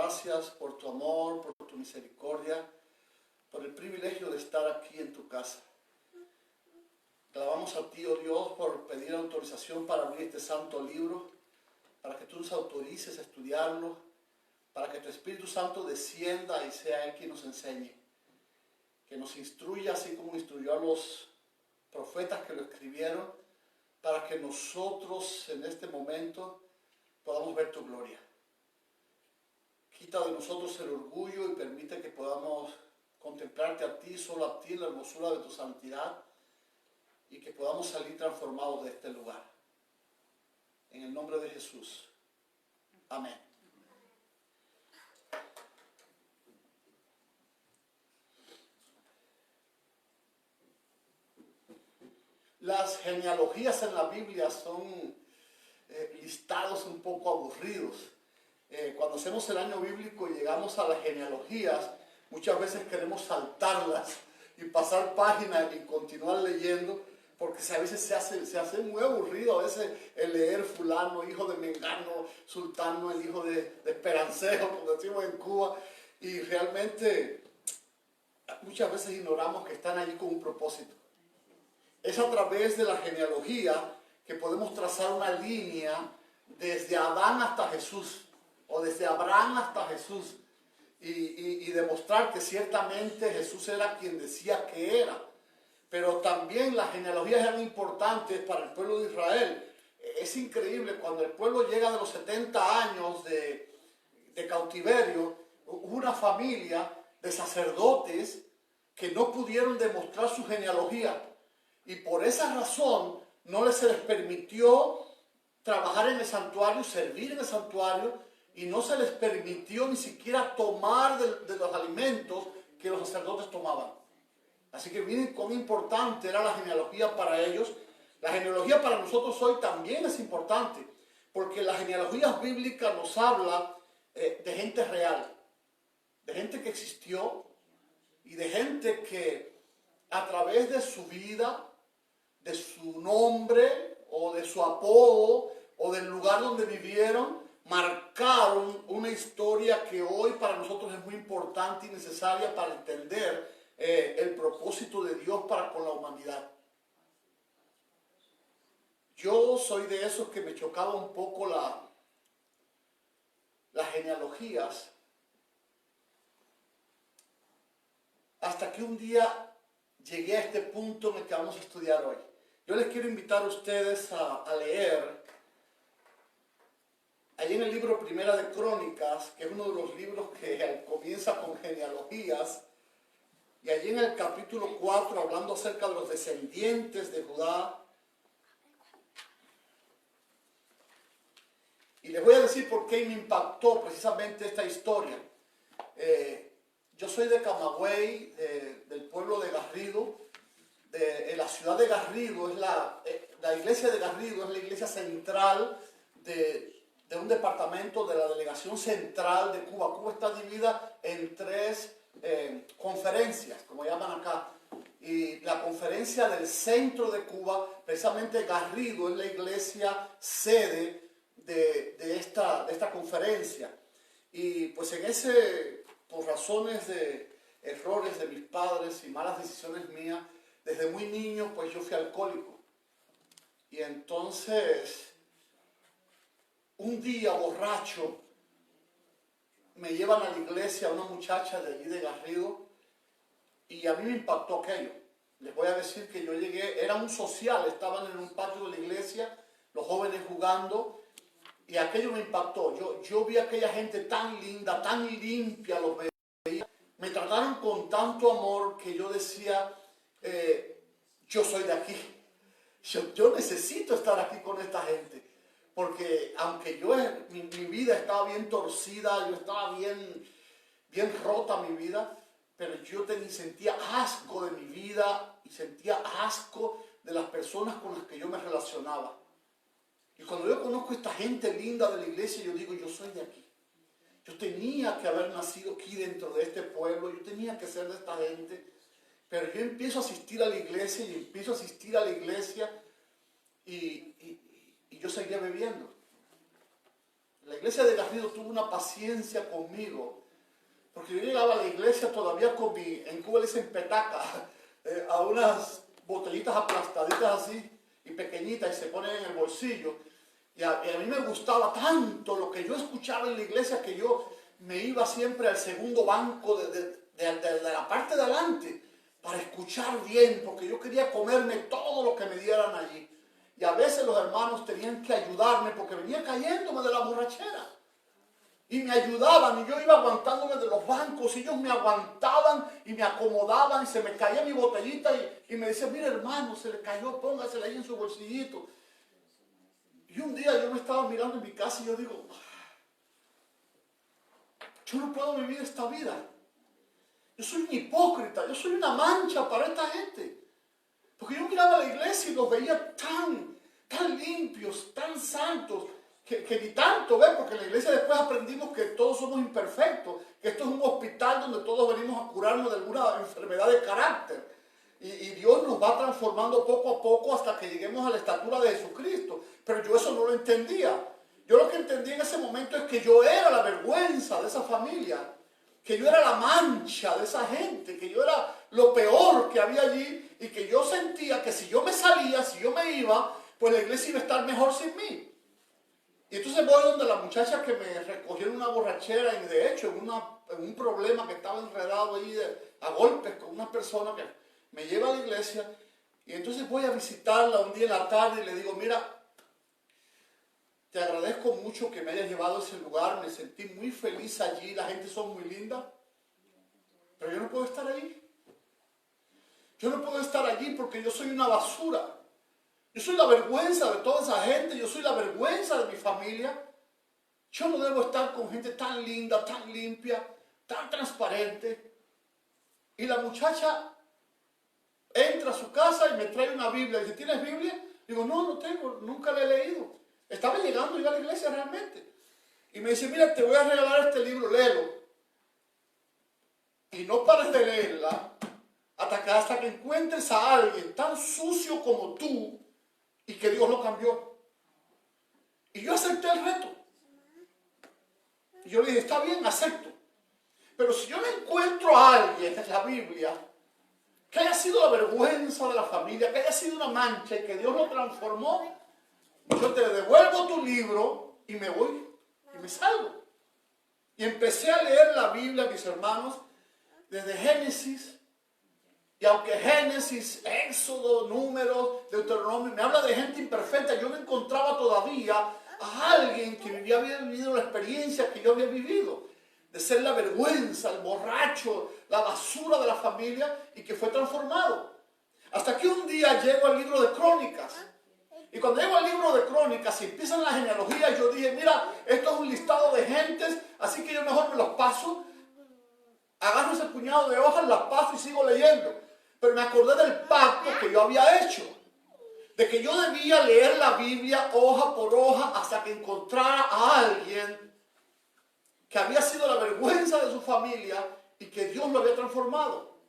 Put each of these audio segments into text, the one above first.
gracias por tu amor, por tu misericordia, por el privilegio de estar aquí en tu casa. Clamamos a ti, oh Dios, por pedir autorización para abrir este santo libro, para que tú nos autorices a estudiarlo, para que tu Espíritu Santo descienda y sea Él quien nos enseñe, que nos instruya así como instruyó a los profetas que lo escribieron, para que nosotros en este momento podamos ver tu gloria. Quita de nosotros el orgullo y permite que podamos contemplarte a ti, solo a ti, la hermosura de tu santidad, y que podamos salir transformados de este lugar. En el nombre de Jesús. Amén. Las genealogías en la Biblia son listados un poco aburridos. Cuando hacemos el año bíblico y llegamos a las genealogías, muchas veces queremos saltarlas y pasar páginas y continuar leyendo, porque a veces se hace muy aburrido a veces el leer fulano, hijo de Mengano, sultano, el hijo de Esperancejo, como decimos en Cuba, y realmente muchas veces ignoramos que están allí con un propósito. Es a través de la genealogía que podemos trazar una línea desde Adán hasta Jesús, o desde Abraham hasta Jesús, y demostrar que ciertamente Jesús era quien decía que era. Pero también las genealogías eran importantes para el pueblo de Israel. Es increíble, cuando el pueblo llega de los 70 años de cautiverio, hubo una familia de sacerdotes que no pudieron demostrar su genealogía. Y por esa razón no se les permitió trabajar en el santuario, servir en el santuario, y no se les permitió ni siquiera tomar de los alimentos que los sacerdotes tomaban. Así que miren cuán importante era la genealogía para ellos. La genealogía para nosotros hoy también es importante, porque la genealogía bíblica nos habla de gente real, de gente que existió y de gente que a través de su vida, de su nombre o de su apodo o del lugar donde vivieron, marcaron una historia que hoy para nosotros es muy importante y necesaria para entender el propósito de Dios para con la humanidad. Yo soy de esos que me chocaba un poco las genealogías, hasta que un día llegué a este punto en el que vamos a estudiar hoy. Yo les quiero invitar a ustedes a leer allí en el libro Primera de Crónicas, que es uno de los libros que comienza con genealogías, y allí en el capítulo 4, hablando acerca de los descendientes de Judá. Y les voy a decir por qué me impactó precisamente esta historia. Yo soy de Camagüey, del pueblo de Garrido. En la ciudad de Garrido, la iglesia de Garrido es la iglesia central de un departamento de la delegación central de Cuba. Cuba está dividida en tres conferencias, como llaman acá. Y la conferencia del centro de Cuba, precisamente Garrido es la iglesia sede de esta conferencia. Y pues por razones de errores de mis padres y malas decisiones mías, desde muy niño pues yo fui alcohólico. Y entonces un día borracho me llevan a la iglesia a una muchacha de allí de Garrido, y a mí me impactó aquello. Les voy a decir que yo llegué, era un social, estaban en un patio de la iglesia, los jóvenes jugando, y aquello me impactó. Yo vi a aquella gente tan linda, tan limpia, los veía, me trataron con tanto amor que yo decía, yo soy de aquí, yo necesito estar aquí con esta gente. Porque aunque mi vida estaba bien torcida, yo estaba bien rota mi vida, pero yo sentía asco de mi vida y sentía asco de las personas con las que yo me relacionaba. Y cuando yo conozco a esta gente linda de la iglesia, yo digo, yo soy de aquí. Yo tenía que haber nacido aquí dentro de este pueblo, yo tenía que ser de esta gente. Pero yo empiezo a asistir a la iglesia y yo seguía bebiendo. la iglesia de Garrido tuvo una paciencia conmigo, porque yo llegaba a la iglesia todavía con en Cuba le dicen petaca, a unas botellitas aplastaditas así y pequeñitas y se ponen en el bolsillo. Y a mí me gustaba tanto lo que yo escuchaba en la iglesia que yo me iba siempre al segundo banco de la parte de adelante para escuchar bien, porque yo quería comerme todo lo que me dieran allí. Y a veces los hermanos tenían que ayudarme porque venía cayéndome de la borrachera. Y me ayudaban y yo iba aguantándome de los bancos y ellos me aguantaban y me acomodaban y se me caía mi botellita y me decían, mire hermano, se le cayó, póngasela ahí en su bolsillito. Y un día yo me estaba mirando en mi casa y yo digo, yo no puedo vivir esta vida. Yo soy un hipócrita, yo soy una mancha para esta gente. Porque yo miraba a la iglesia y los veía tan limpios, tan santos, que ni tanto, ¿ves? Porque en la iglesia después aprendimos que todos somos imperfectos, que esto es un hospital donde todos venimos a curarnos de alguna enfermedad de carácter. Y Dios nos va transformando poco a poco hasta que lleguemos a la estatura de Jesucristo. Pero yo eso no lo entendía. Yo lo que entendí en ese momento es que yo era la vergüenza de esa familia, que yo era la mancha de esa gente, que yo era lo peor que había allí y que yo sentía que si yo me salía, si yo me iba, pues la iglesia iba a estar mejor sin mí. Y entonces voy donde la muchacha que me recogió en una borrachera y de hecho en un problema que estaba enredado ahí a golpes con una persona que me lleva a la iglesia y entonces voy a visitarla un día en la tarde y le digo, mira, te agradezco mucho que me hayas llevado a ese lugar, me sentí muy feliz allí, la gente son muy linda, pero yo no puedo estar allí. Yo no puedo estar allí porque yo soy una basura. Yo soy la vergüenza de toda esa gente, yo soy la vergüenza de mi familia. Yo no debo estar con gente tan linda, tan limpia, tan transparente. Y la muchacha entra a su casa y me trae una Biblia. Dice, ¿tienes Biblia? Digo, no tengo, nunca la he leído. Estaba llegando ya a la iglesia realmente. Y me dice, mira, te voy a regalar este libro, léelo. Y no pares de leerla hasta que encuentres a alguien tan sucio como tú y que Dios lo cambió. Y yo acepté el reto. Y yo le dije, está bien, acepto. Pero si yo no encuentro a alguien en la Biblia que haya sido la vergüenza de la familia, que haya sido una mancha y que Dios lo transformó, yo te devuelvo tu libro y me voy y me salgo. Y empecé a leer la Biblia, mis hermanos, desde Génesis. Y aunque Génesis, Éxodo, Números, Deuteronomio, me habla de gente imperfecta, yo no encontraba todavía a alguien que había vivido la experiencia que yo había vivido. De ser la vergüenza, el borracho, la basura de la familia y que fue transformado. Hasta que un día llego al libro de Crónicas. Y cuando llego al libro de Crónicas y empiezan las genealogías, yo dije, mira, esto es un listado de gentes, así que yo mejor me los paso. Agarro ese puñado de hojas, las paso y sigo leyendo. Pero me acordé del pacto que yo había hecho. De que yo debía leer la Biblia hoja por hoja hasta que encontrara a alguien que había sido la vergüenza de su familia y que Dios lo había transformado.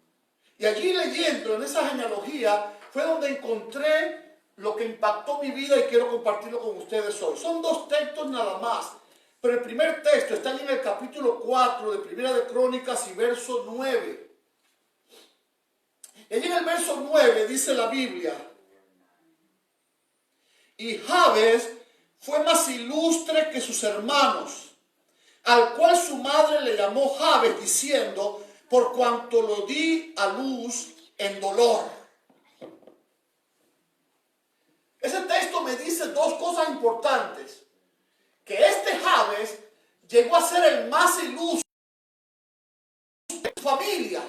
Y allí leyendo en esa genealogía fue donde encontré lo que impactó mi vida y quiero compartirlo con ustedes hoy. Son dos textos nada más, pero el primer texto está en el capítulo 4 de Primera de Crónicas y verso 9. Y allí en el verso 9 dice la Biblia, y Jabes fue más ilustre que sus hermanos, al cual su madre le llamó Jabes, diciendo, por cuanto lo di a luz en dolor. Ese texto me dice dos cosas importantes. Que este Jabes llegó a ser el más ilustre de su familia.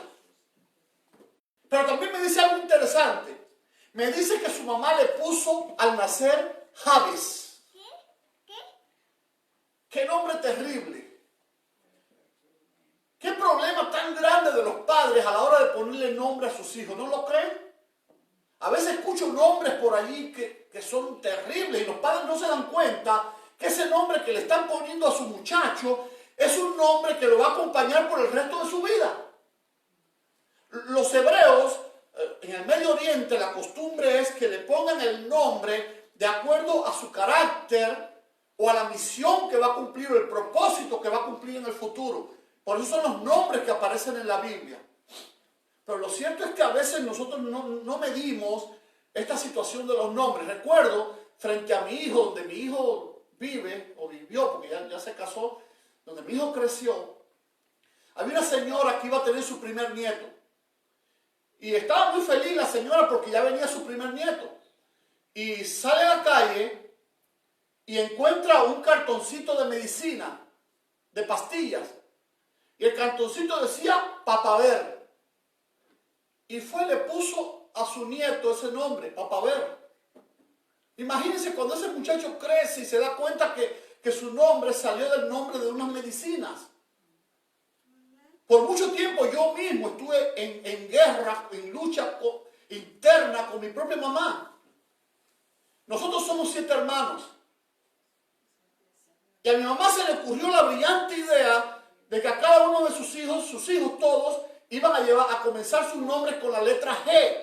Pero también me dice algo interesante. Me dice que su mamá le puso al nacer Jabes. Qué nombre terrible. Qué problema tan grande de los padres a la hora de ponerle nombre a sus hijos. ¿No lo creen? A veces escucho nombres por allí que son terribles y los padres no se dan cuenta que ese nombre que le están poniendo a su muchacho es un nombre que lo va a acompañar por el resto de su vida. Los hebreos, en el Medio Oriente, la costumbre es que le pongan el nombre de acuerdo a su carácter o a la misión que va a cumplir o el propósito que va a cumplir en el futuro. Por eso son los nombres que aparecen en la Biblia. Pero lo cierto es que a veces nosotros no medimos esta situación de los nombres. Recuerdo, frente a mi hijo, donde mi hijo vive, o vivió, porque ya se casó, donde mi hijo creció, había una señora que iba a tener su primer nieto. Y estaba muy feliz la señora porque ya venía su primer nieto. Y sale a la calle y encuentra un cartoncito de medicina, de pastillas. Y el cartoncito decía Papaver. Y le puso a su nieto ese nombre, Papaver. Imagínense cuando ese muchacho crece y se da cuenta que su nombre salió del nombre de unas medicinas. Por mucho tiempo yo mismo estuve en guerra, en lucha interna con mi propia mamá. Nosotros somos 7 hermanos. Y a mi mamá se le ocurrió la brillante idea de que a cada uno de sus hijos todos, iban a comenzar sus nombres con la letra G.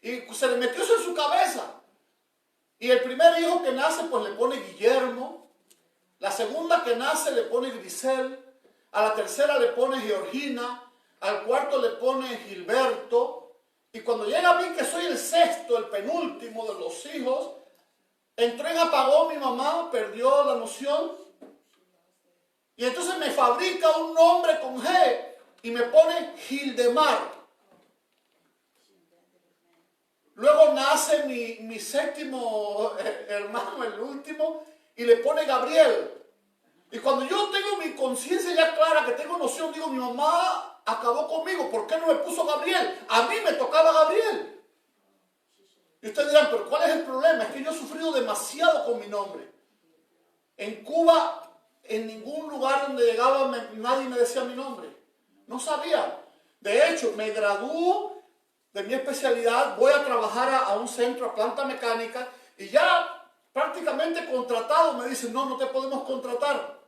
Y se le metió eso en su cabeza. Y el primer hijo que nace, pues le pone Guillermo. La segunda que nace le pone Grisel. A la tercera le pone Georgina. Al cuarto le pone Gilberto. Y cuando llega a mí, que soy el sexto, el penúltimo de los hijos, entró en apagón mi mamá, perdió la noción. Y entonces me fabrica un nombre con G y me pone Gildemar. Luego nace mi séptimo hermano, el último, y le pone Gabriel. Y cuando yo tengo mi conciencia ya clara, que tengo noción, digo, mi mamá acabó conmigo, ¿por qué no me puso Gabriel? A mí me tocaba Gabriel. Y ustedes dirán, pero ¿cuál es el problema? Es que yo he sufrido demasiado con mi nombre. En Cuba, en ningún lugar donde llegaba nadie me decía mi nombre. No sabía. De hecho, me graduó de mi especialidad, voy a trabajar a un centro, a planta mecánica, y ya prácticamente contratado me dicen, no te podemos contratar.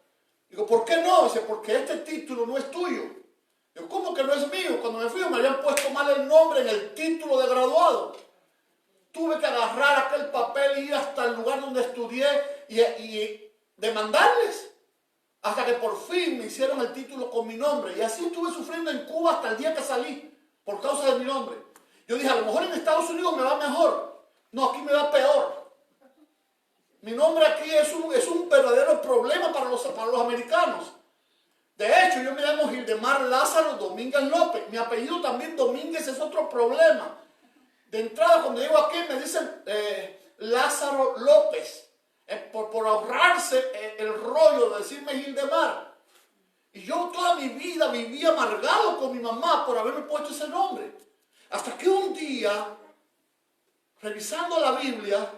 Digo, ¿por qué no? Dice, porque este título no es tuyo. Digo, ¿cómo que no es mío? Cuando me fui me habían puesto mal el nombre en el título de graduado. Tuve que agarrar aquel papel y ir hasta el lugar donde estudié y demandarles. Hasta que por fin me hicieron el título con mi nombre. Y así estuve sufriendo en Cuba hasta el día que salí, por causa de mi nombre. Yo dije, a lo mejor en Estados Unidos me va mejor. No, aquí me va peor. Mi nombre aquí es un verdadero problema para los americanos. De hecho, yo me llamo Gildemar Lázaro Domínguez López. Mi apellido también Domínguez es otro problema. De entrada, cuando llego aquí, me dicen Lázaro López. Por ahorrarse el rollo de decirme Gildemar. Y yo toda mi vida viví amargado con mi mamá por haberme puesto ese nombre. Hasta que un día, revisando la Biblia,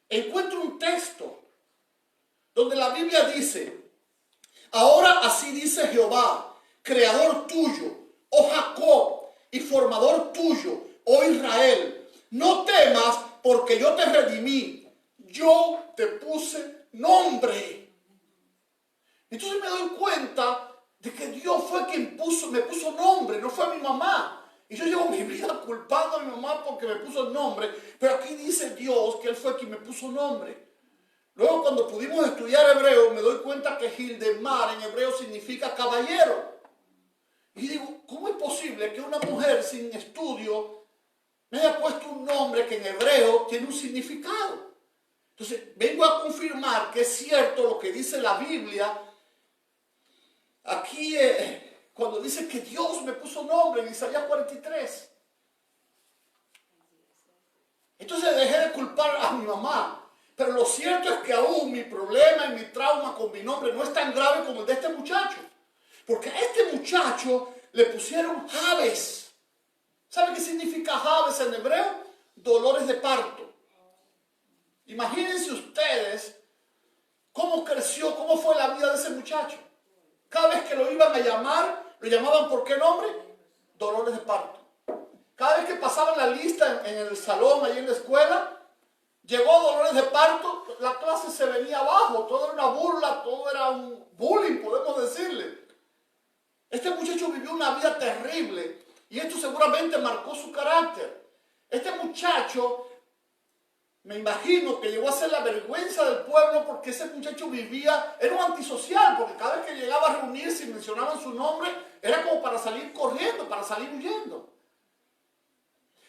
encuentro un texto donde la Biblia dice, ahora así dice Jehová, creador tuyo, oh Jacob, y formador tuyo, oh Israel, no temas porque yo te redimí, yo te puse nombre. Entonces me doy cuenta de que Dios fue quien me puso nombre, no fue mi mamá. Y yo llevo mi vida culpando a mi mamá porque me puso el nombre, pero aquí dice Dios que Él fue quien me puso nombre. Luego cuando pudimos estudiar hebreo, me doy cuenta que Gildemar en hebreo significa caballero. Y digo, ¿cómo es posible que una mujer sin estudio me haya puesto un nombre que en hebreo tiene un significado? Entonces vengo a confirmar que es cierto lo que dice la Biblia. Aquí cuando dice que Dios me puso nombre en Isaías 43. Entonces dejé de culpar a mi mamá. Pero lo cierto es que aún mi problema y mi trauma con mi nombre no es tan grave como el de este muchacho. Porque a este muchacho le pusieron Jabes. ¿Sabe qué significa Jabes en hebreo? Dolores de parto. Imagínense ustedes cómo creció, cómo fue la vida de ese muchacho. Cada vez que lo iban a llamar, lo llamaban ¿por qué nombre? Dolores de parto. Cada vez que pasaban la lista en el salón, ahí en la escuela, llegó Dolores de parto, la clase se venía abajo, todo era una burla, todo era un bullying, podemos decirle. Este muchacho vivió una vida terrible y esto seguramente marcó su carácter. Este muchacho me imagino que llegó a ser la vergüenza del pueblo porque ese muchacho vivía, era un antisocial, porque cada vez que llegaba a reunirse y mencionaban su nombre, era como para salir corriendo, para salir huyendo.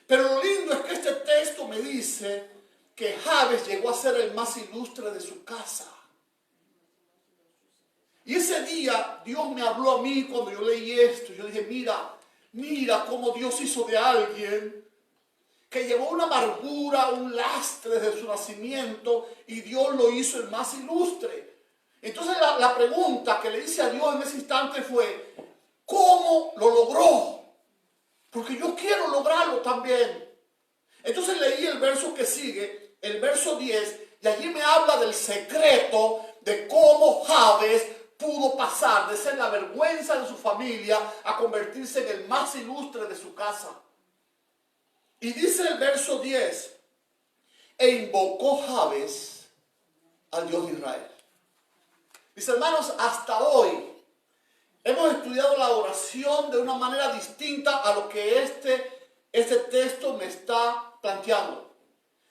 Pero lo lindo es que este texto me dice que Jabes llegó a ser el más ilustre de su casa. Y ese día Dios me habló a mí cuando yo leí esto. Yo dije, mira cómo Dios hizo de alguien que llevó una amargura, un lastre desde su nacimiento, y Dios lo hizo el más ilustre. Entonces la pregunta que le hice a Dios en ese instante fue, ¿cómo lo logró? Porque yo quiero lograrlo también. Entonces leí el verso que sigue, el verso 10, y allí me habla del secreto de cómo Jabes pudo pasar de ser la vergüenza de su familia a convertirse en el más ilustre de su casa. Y dice el verso 10, e invocó Jabes al Dios de Israel. Mis hermanos, hasta hoy hemos estudiado la oración de una manera distinta a lo que este texto me está planteando.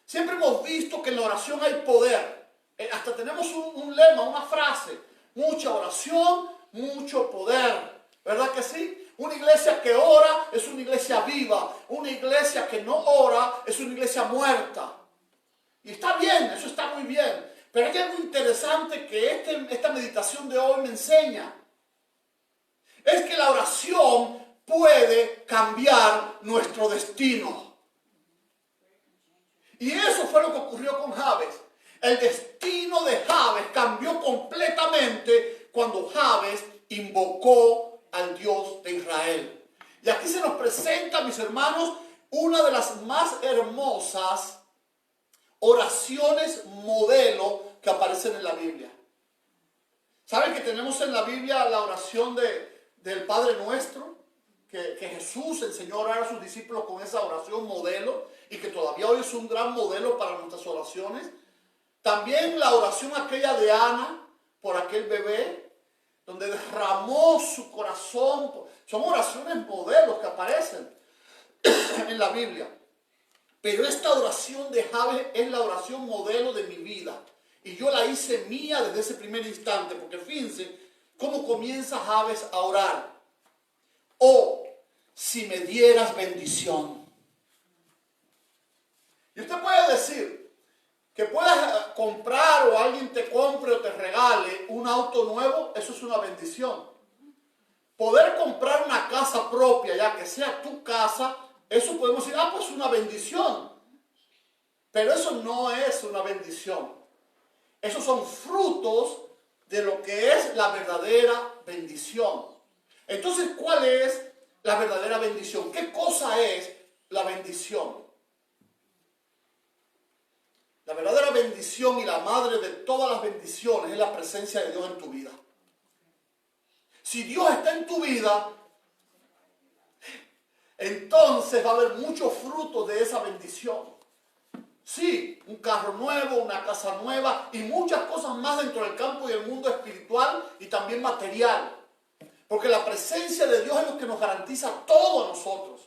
Siempre hemos visto que en la oración hay poder. Hasta tenemos un lema, una frase: mucha oración, mucho poder. ¿Verdad que sí? Una iglesia que ora es una iglesia viva. Una iglesia que no ora es una iglesia muerta. Y está bien, eso está muy bien. Pero hay algo interesante que esta meditación de hoy me enseña. Es que la oración puede cambiar nuestro destino. Y eso fue lo que ocurrió con Jabes. El destino de Jabes cambió completamente cuando Jabes invocó al Dios de Israel. Y aquí se nos presenta, mis hermanos, una de las más hermosas oraciones modelo que aparecen en la Biblia. ¿Saben que tenemos en la Biblia la oración del Padre Nuestro? Que Jesús enseñó a orar a sus discípulos con esa oración modelo y que todavía hoy es un gran modelo para nuestras oraciones. También la oración aquella de Ana por aquel bebé, donde derramó su corazón. Son oraciones modelos que aparecen en la Biblia. Pero esta oración de Jabes es la oración modelo de mi vida. Y yo la hice mía desde ese primer instante, porque fíjense cómo comienza Jabes a orar. Oh, si me dieras bendición. Y usted puede decir que puedas comprar o alguien te compre o te regale un auto nuevo, eso es una bendición. Poder comprar una casa propia, ya que sea tu casa, eso podemos decir, pues una bendición. Pero eso no es una bendición. Esos son frutos de lo que es la verdadera bendición. Entonces, ¿cuál es la verdadera bendición? ¿Qué cosa es la bendición? La verdadera bendición y la madre de todas las bendiciones es la presencia de Dios en tu vida. Si Dios está en tu vida, entonces va a haber muchos frutos de esa bendición. Sí, un carro nuevo, una casa nueva y muchas cosas más dentro del campo y del mundo espiritual y también material. Porque la presencia de Dios es lo que nos garantiza todo a nosotros.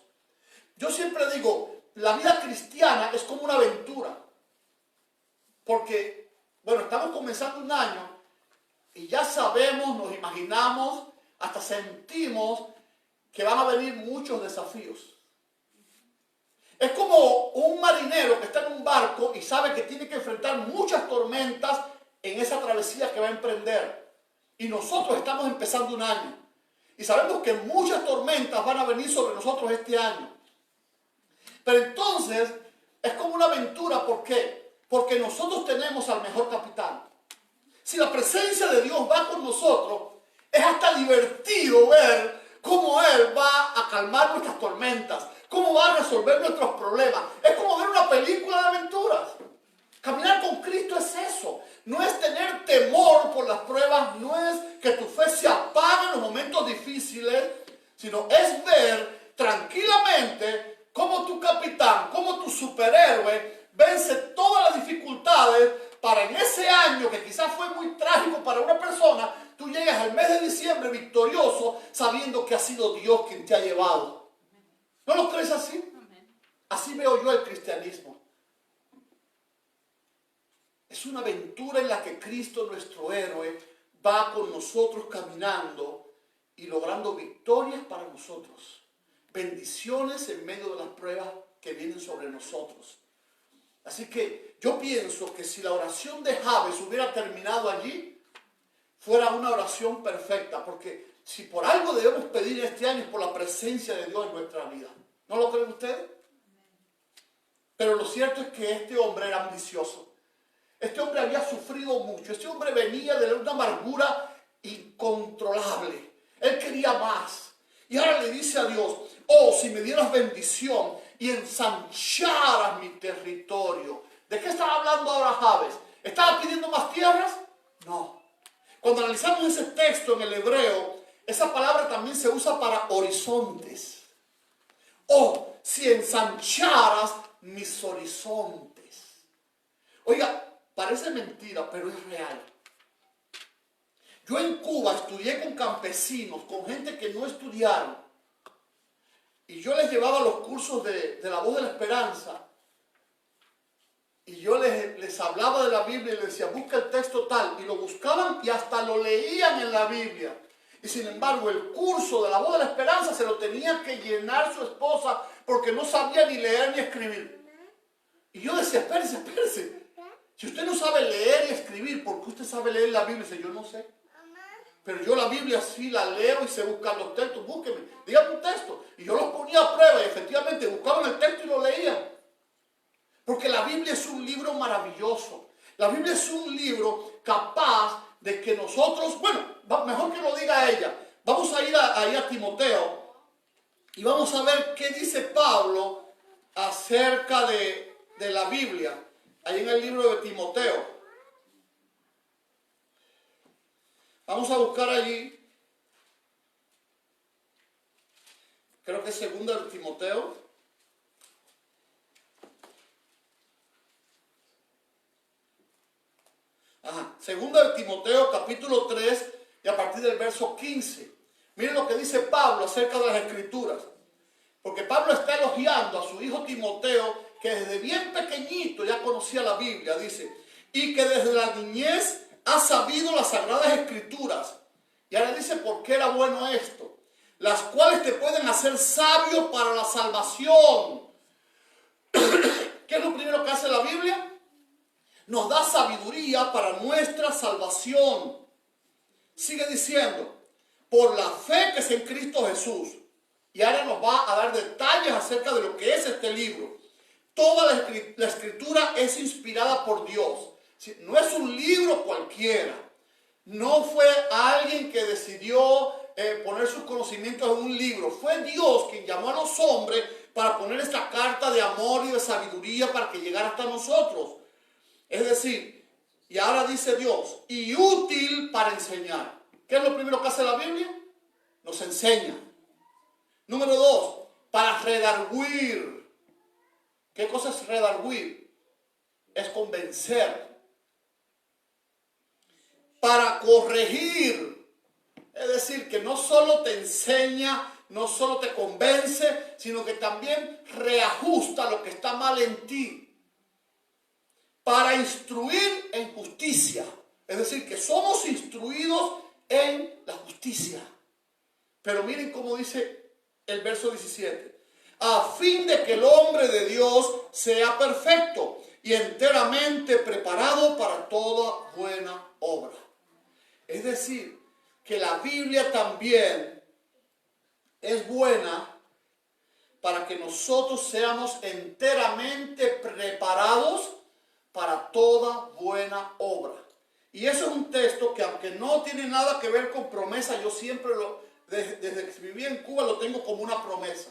Yo siempre digo, la vida cristiana es como una aventura. Porque, bueno, estamos comenzando un año y ya sabemos, nos imaginamos, hasta sentimos que van a venir muchos desafíos. Es como un marinero que está en un barco y sabe que tiene que enfrentar muchas tormentas en esa travesía que va a emprender. Y nosotros estamos empezando un año. Y sabemos que muchas tormentas van a venir sobre nosotros este año. Pero entonces es como una aventura. ¿Por qué? Porque nosotros tenemos al mejor capitán. Si la presencia de Dios va con nosotros, es hasta divertido ver cómo Él va a calmar nuestras tormentas, cómo va a resolver nuestros problemas. Es como ver una película de aventuras. Caminar con Cristo es eso. No es tener temor por las pruebas, no es que tu fe se apague en los momentos difíciles, sino es ver tranquilamente cómo tu capitán, cómo tu superhéroe vence todas las dificultades para en ese año que quizás fue muy trágico para una persona, tú llegas al mes de diciembre victorioso sabiendo que ha sido Dios quien te ha llevado. ¿No lo crees así? Así veo yo el cristianismo. Es una aventura en la que Cristo, nuestro héroe, va con nosotros caminando y logrando victorias para nosotros. Bendiciones en medio de las pruebas que vienen sobre nosotros. Así que yo pienso que si la oración de Jabes hubiera terminado allí, fuera una oración perfecta, porque si por algo debemos pedir este año es por la presencia de Dios en nuestra vida. ¿No lo creen ustedes? Pero lo cierto es que este hombre era ambicioso. Este hombre había sufrido mucho. Este hombre venía de una amargura incontrolable. Él quería más. Y ahora le dice a Dios, oh, si me dieras bendición y ensancharas mi territorio. ¿De qué estaba hablando ahora Jabes? ¿Estaba pidiendo más tierras? No. Cuando analizamos ese texto en el hebreo, esa palabra también se usa para horizontes. Oh, si ensancharas mis horizontes. Oiga, parece mentira, pero es real. Yo en Cuba estudié con campesinos, con gente que no estudiaron. Y yo les llevaba los cursos de la voz de la esperanza. Y yo les hablaba de la Biblia y les decía, busca el texto tal. Y lo buscaban y hasta lo leían en la Biblia. Y sin embargo, el curso de la voz de la esperanza se lo tenía que llenar su esposa porque no sabía ni leer ni escribir. Y yo decía, espérese. Si usted no sabe leer y escribir, ¿por qué usted sabe leer la Biblia? Y dice, yo no sé. Pero yo la Biblia sí la leo y sé buscar los textos. Búsqueme, dígame un texto. Y yo los ponía a prueba y efectivamente buscaban el texto y lo leían. Porque la Biblia es un libro maravilloso. La Biblia es un libro capaz de que nosotros, bueno, mejor que lo diga ella. Vamos a ir ahí a Timoteo y vamos a ver qué dice Pablo acerca de la Biblia. Ahí en el libro de Timoteo. Vamos a buscar allí. Creo que es segunda de Timoteo. Segunda de Timoteo, capítulo 3, y a partir del verso 15. Miren lo que dice Pablo acerca de las Escrituras. Porque Pablo está elogiando a su hijo Timoteo, que desde bien pequeñito ya conocía la Biblia, dice, y que desde la niñez ha sabido las Sagradas Escrituras. Y ahora dice, ¿por qué era bueno esto? Las cuales te pueden hacer sabio para la salvación. ¿Qué es lo primero que hace la Biblia? Nos da sabiduría para nuestra salvación. Sigue diciendo, por la fe que es en Cristo Jesús. Y ahora nos va a dar detalles acerca de lo que es este libro. Toda la escritura es inspirada por Dios. No es un libro cualquiera. No fue alguien que decidió poner sus conocimientos en un libro. Fue Dios quien llamó a los hombres para poner esta carta de amor y de sabiduría para que llegara hasta nosotros. Es decir, y ahora dice Dios, y útil para enseñar. ¿Qué es lo primero que hace la Biblia? Nos enseña. Número 2, para redarguir. ¿Qué cosa es redarguir? Es convencer. Para corregir. Es decir, que no solo te enseña, no solo te convence, sino que también reajusta lo que está mal en ti. Para instruir en justicia. Es decir, que somos instruidos en la justicia. Pero miren cómo dice el verso 17. A fin de que el hombre de Dios sea perfecto y enteramente preparado para toda buena obra. Es decir, que la Biblia también es buena para que nosotros seamos enteramente preparados para toda buena obra. Y eso es un texto que, aunque no tiene nada que ver con promesa, yo siempre desde que viví en Cuba lo tengo como una promesa.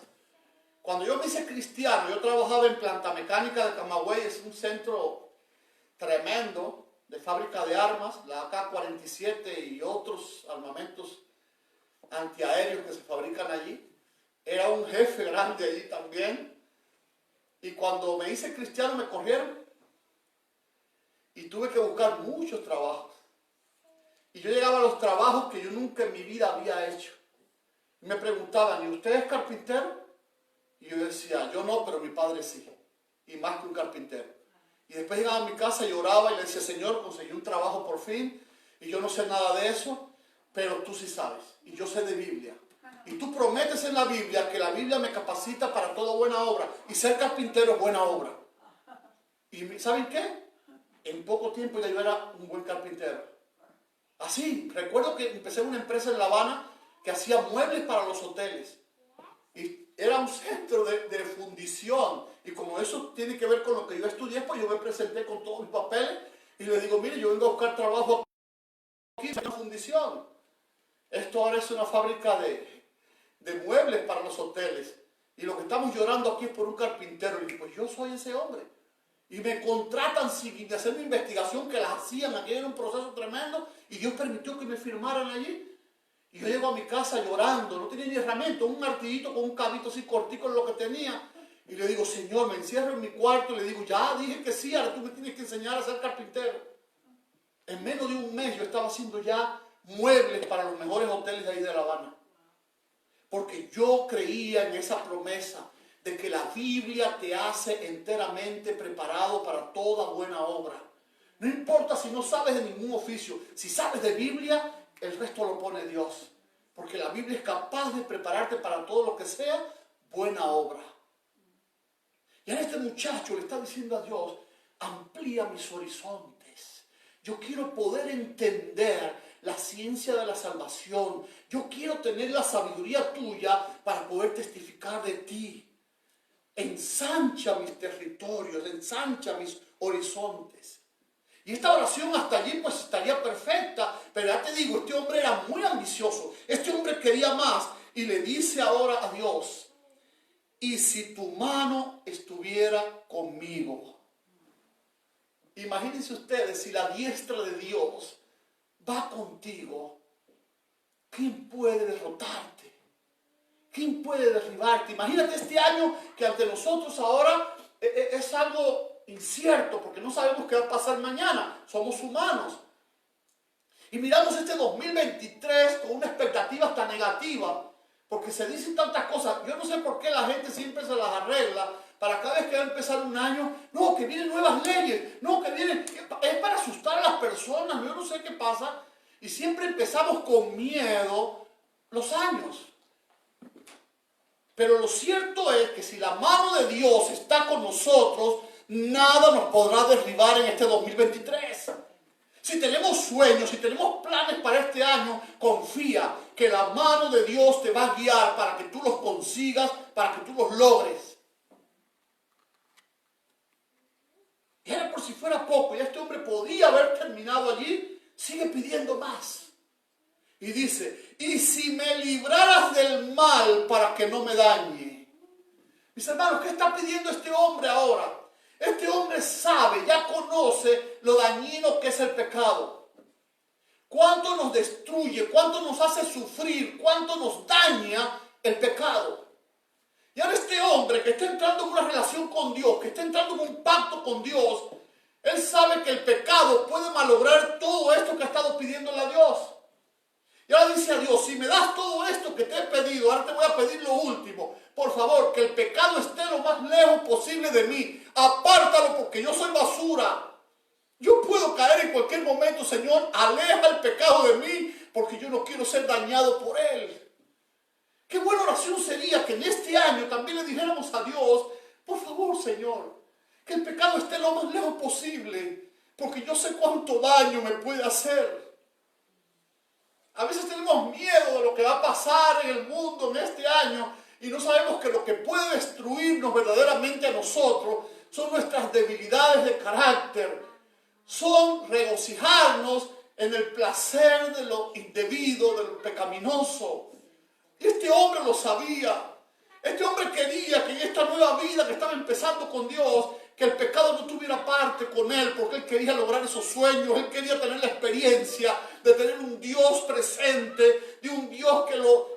Cuando yo me hice cristiano, yo trabajaba en Planta Mecánica de Camagüey, es un centro tremendo de fábrica de armas, la AK-47 y otros armamentos antiaéreos que se fabrican allí. Era un jefe grande allí también. Y cuando me hice cristiano me corrieron. Y tuve que buscar muchos trabajos. Y yo llegaba a los trabajos que yo nunca en mi vida había hecho. Y me preguntaban, ¿y usted es carpintero? Y yo decía, yo no, pero mi padre sí. Y más que un carpintero. Y después llegaba a mi casa, lloraba y le decía, Señor, conseguí un trabajo por fin y yo no sé nada de eso, pero tú sí sabes y yo sé de Biblia. Y tú prometes en la Biblia que la Biblia me capacita para toda buena obra. Y ser carpintero es buena obra. ¿Y saben qué? En poco tiempo ya yo era un buen carpintero. Así, recuerdo que empecé una empresa en La Habana que hacía muebles para los hoteles. Y era un centro de fundición. Y como eso tiene que ver con lo que yo estudié, pues yo me presenté con todos mis papeles y le digo, mire, yo vengo a buscar trabajo aquí en la fundición. Esto ahora es una fábrica de muebles para los hoteles. Y lo que estamos llorando aquí es por un carpintero. Y digo, pues yo soy ese hombre. Y me contratan sin hacer una investigación que las hacían. Aquí era un proceso tremendo. Y Dios permitió que me firmaran allí. Y yo llego a mi casa llorando. No tenía ni herramienta. Un martillito con un cabito así cortico en lo que tenía. Y le digo, Señor, me encierro en mi cuarto. Y le digo, ya dije que sí. Ahora tú me tienes que enseñar a ser carpintero. En menos de un mes yo estaba haciendo ya muebles para los mejores hoteles de ahí de La Habana. Porque yo creía en esa promesa de que la Biblia te hace enteramente preparado para toda buena obra. No importa si no sabes de ningún oficio, si sabes de Biblia, el resto lo pone Dios. Porque la Biblia es capaz de prepararte para todo lo que sea buena obra. Y a este muchacho le está diciendo a Dios, amplía mis horizontes. Yo quiero poder entender la ciencia de la salvación. Yo quiero tener la sabiduría tuya para poder testificar de ti. Ensancha mis territorios, ensancha mis horizontes. Y esta oración hasta allí pues estaría perfecta, pero ya te digo, este hombre era muy ambicioso. Este hombre quería más y le dice ahora a Dios, y si tu mano estuviera conmigo. Imagínense ustedes, si la diestra de Dios va contigo, ¿quién puede derrotarte? ¿Quién puede derribarte? Imagínate este año que ante nosotros ahora es algo incierto, porque no sabemos qué va a pasar mañana. Somos humanos. Y miramos este 2023 con una expectativa tan negativa, porque se dicen tantas cosas. Yo no sé por qué la gente siempre se las arregla para cada vez que va a empezar un año. No, que vienen nuevas leyes. No, que vienen... Es para asustar a las personas. Yo no sé qué pasa. Y siempre empezamos con miedo los años. Pero lo cierto es que si la mano de Dios está con nosotros, nada nos podrá derribar en este 2023. Si tenemos sueños, si tenemos planes para este año, confía que la mano de Dios te va a guiar para que tú los consigas, para que tú los logres. Y era por si fuera poco, ya este hombre podía haber terminado allí, sigue pidiendo más. Y dice, y si me libraras del mal para que no me dañe. Mis hermanos, ¿qué está pidiendo este hombre ahora? Este hombre sabe, ya conoce lo dañino que es el pecado. Cuánto nos destruye, cuánto nos hace sufrir, cuánto nos daña el pecado. Y ahora este hombre que está entrando en una relación con Dios, que está entrando en un pacto con Dios, él sabe que el pecado puede malograr todo esto que ha estado pidiéndole a Dios. Y ahora dice a Dios, si me das todo esto que te he pedido, ahora te voy a pedir lo último. Por favor, que el pecado esté lo más lejos posible de mí. Apártalo porque yo soy basura. Yo puedo caer en cualquier momento, Señor. Aleja el pecado de mí porque yo no quiero ser dañado por él. Qué buena oración sería que en este año también le dijéramos a Dios, por favor, Señor, que el pecado esté lo más lejos posible porque yo sé cuánto daño me puede hacer. A veces tenemos miedo de lo que va a pasar en el mundo en este año y no sabemos que lo que puede destruirnos verdaderamente a nosotros son nuestras debilidades de carácter, son regocijarnos en el placer de lo indebido, de lo pecaminoso. Y este hombre lo sabía. Este hombre quería que en esta nueva vida que estaba empezando con Dios, que el pecado no tuviera parte con él, porque él quería lograr esos sueños, él quería tener la experiencia de tener un Dios presente, de un Dios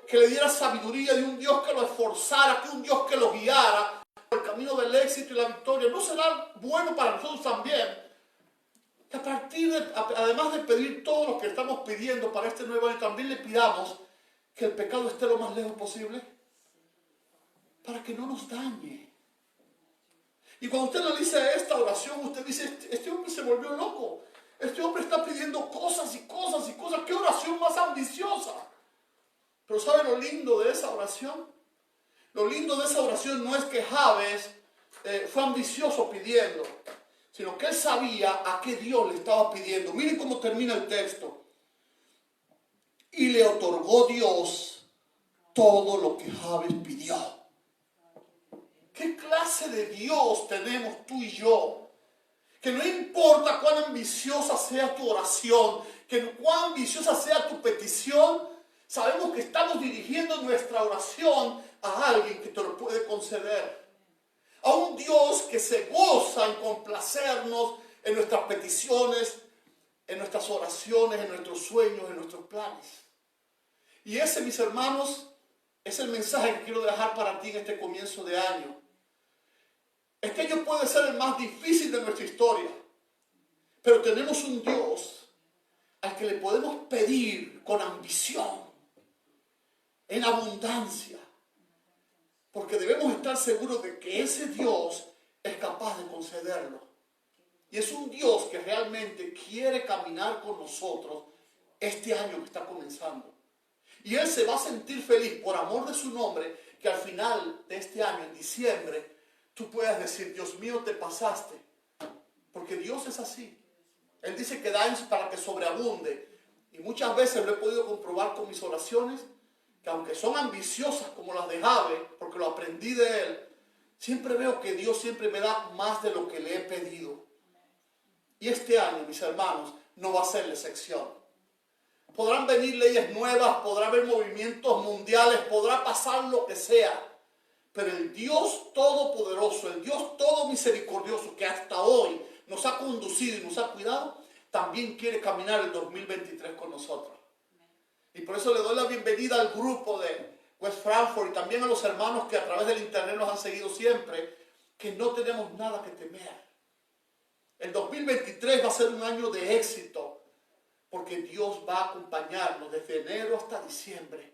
que le diera sabiduría, de un Dios que lo esforzara, de un Dios que lo guiara por el camino del éxito y la victoria. ¿No será bueno para nosotros también? Que a partir de, además de pedir todo lo que estamos pidiendo para este nuevo año, también le pidamos que el pecado esté lo más lejos posible, para que no nos dañe. Y cuando usted analiza esta oración, usted dice, este hombre se volvió loco. Este hombre está pidiendo cosas y cosas y cosas. ¿Qué oración más ambiciosa? Pero ¿sabe lo lindo de esa oración? Lo lindo de esa oración no es que Jabes fue ambicioso pidiendo, sino que él sabía a qué Dios le estaba pidiendo. Miren cómo termina el texto. Y le otorgó Dios todo lo que Jabes pidió. ¿Qué clase de Dios tenemos tú y yo? Que no importa cuán ambiciosa sea tu oración, que cuán ambiciosa sea tu petición, sabemos que estamos dirigiendo nuestra oración a alguien que te lo puede conceder. A un Dios que se goza en complacernos en nuestras peticiones, en nuestras oraciones, en nuestros sueños, en nuestros planes. Y ese, mis hermanos, es el mensaje que quiero dejar para ti en este comienzo de año. Este año puede ser el más difícil de nuestra historia, pero tenemos un Dios al que le podemos pedir con ambición, en abundancia, porque debemos estar seguros de que ese Dios es capaz de concederlo. Y es un Dios que realmente quiere caminar con nosotros este año que está comenzando. Y Él se va a sentir feliz por amor de su nombre, que al final de este año, en diciembre, tú puedas decir, Dios mío, te pasaste. Porque Dios es así. Él dice que da para que sobreabunde. Y muchas veces lo he podido comprobar con mis oraciones, que aunque son ambiciosas como las de Jabes, porque lo aprendí de él, siempre veo que Dios siempre me da más de lo que le he pedido. Y este año, mis hermanos, no va a ser la excepción. Podrán venir leyes nuevas, podrá haber movimientos mundiales, podrá pasar lo que sea. Pero el Dios todopoderoso, el Dios todo misericordioso que hasta hoy nos ha conducido y nos ha cuidado, también quiere caminar el 2023 con nosotros. Y por eso le doy la bienvenida al grupo de West Frankfurt y también a los hermanos que a través del internet nos han seguido siempre, que no tenemos nada que temer. El 2023 va a ser un año de éxito, porque Dios va a acompañarnos desde enero hasta diciembre.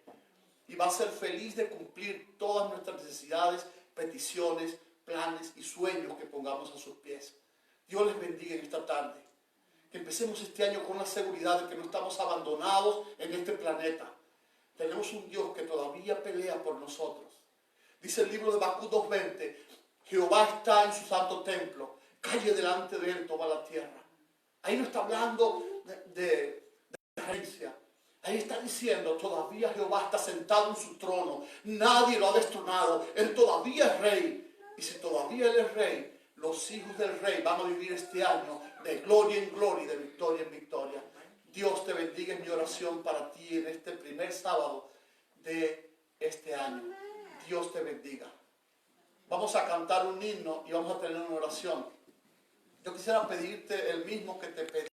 Y va a ser feliz de cumplir todas nuestras necesidades, peticiones, planes y sueños que pongamos a sus pies. Dios les bendiga en esta tarde. Que empecemos este año con la seguridad de que no estamos abandonados en este planeta. Tenemos un Dios que todavía pelea por nosotros. Dice el libro de Habacuc 2:20, Jehová está en su santo templo, calle delante de él toda la tierra. Ahí no está hablando de regencia. Ahí está diciendo, todavía Jehová está sentado en su trono. Nadie lo ha destronado. Él todavía es rey. Y si todavía Él es rey, los hijos del rey van a vivir este año de gloria en gloria y de victoria en victoria. Dios te bendiga, en mi oración para ti en este primer sábado de este año. Dios te bendiga. Vamos a cantar un himno y vamos a tener una oración. Yo quisiera pedirte el mismo que te pedí.